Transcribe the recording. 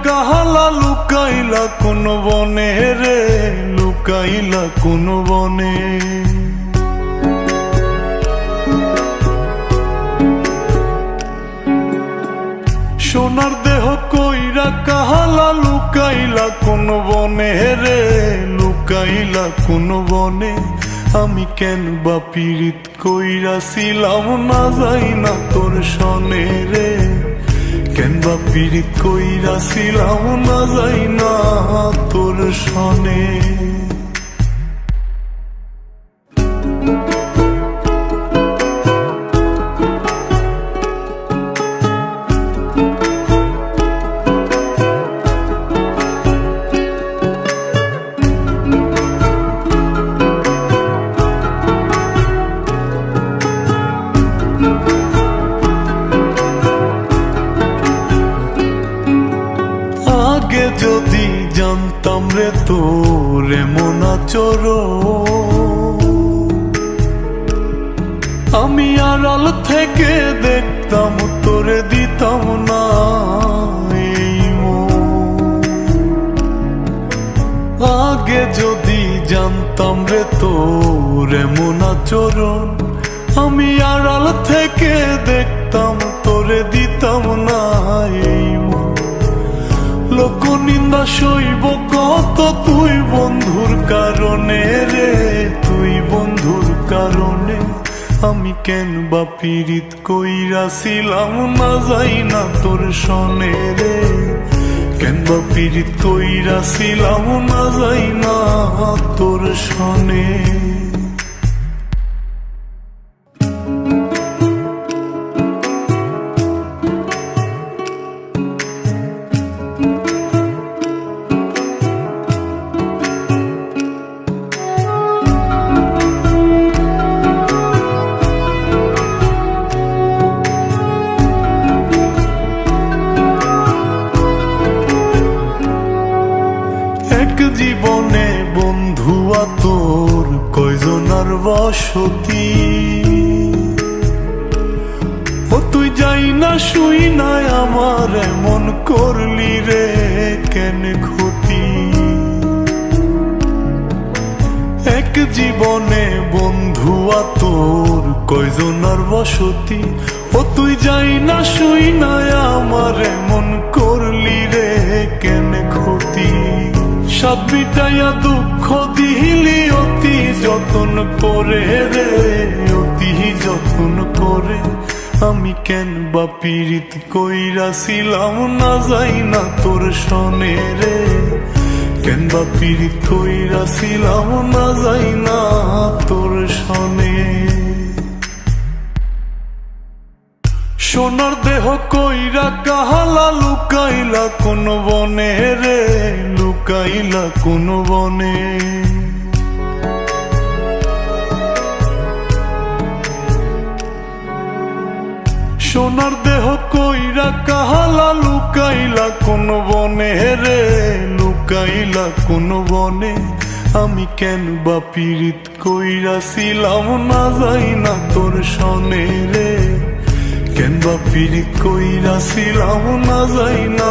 কাহালা লুকাইলা কোন বনে রে, লুকাইলা কোন বনে। সোনার দেহ কইরা কাহালা লুকাইলা কোন বনে রে, লুকাইলা কোন বনে। আমি কেন বা পীড়িত কইরাছিলাম না যাই না তোর সনে রে, কেন বা পীড়িত কইরাছিলাম না যাই না তোর সনে। আগে যদি জানতাম রে তোর এমন আচরণ, আমি আড়াল থেকে দেখতাম তোরে দিতাম না এই মন। আগে যদি জানতাম রে তোর এমন আচরণ, আমি আড়াল থেকে দেখতাম তোরে দিতাম না এই মন। লোক নিন্দা সইব কত তুই বন্ধুর কারণে রে, তুই বন্ধুর কারণে। আমি কেন বা পীড়িত কইরাছিলাম না যাই না তোর সনে রে, কেন বা পীড়িত কইরাছিলাম না যাই না তোর সনে। জীবনে বন্ধু তোর কয়জনার বসতি, ও তুই যাই না শুই নাই আমার এমন করলি রে কেন ক্ষতি। এক জীবনে বন্ধু তোর কয়জনার বসতি, ও তুই যাই না শুই নাই আমার এমন করলি রে কেন ক্ষতি। সাত মিটাইয়া দুঃখ দিলি অতি যতন করে রে, অতি যতন করে। আমি কেন বা পীড়িত কইরাছিলাম না যাই না তোর সনে রে, কেন বা পীড়িত কইরাছিলাম না যাই না তোর সনে। সোনার দেহ কইরা কাহালা লুকাইলা কোন বনে রে, লুকাইলা কোন বনে। সোনার দেহ কইরা কাহালা লুকাইলা কোন বনে রে, লুকাইলা কোন বনে। আমি কেন বা পীড়িত কইরাছিলাম না যাই না তোর সনে রে, কেন বা পীড়িত কইরাছিলাম না যাই না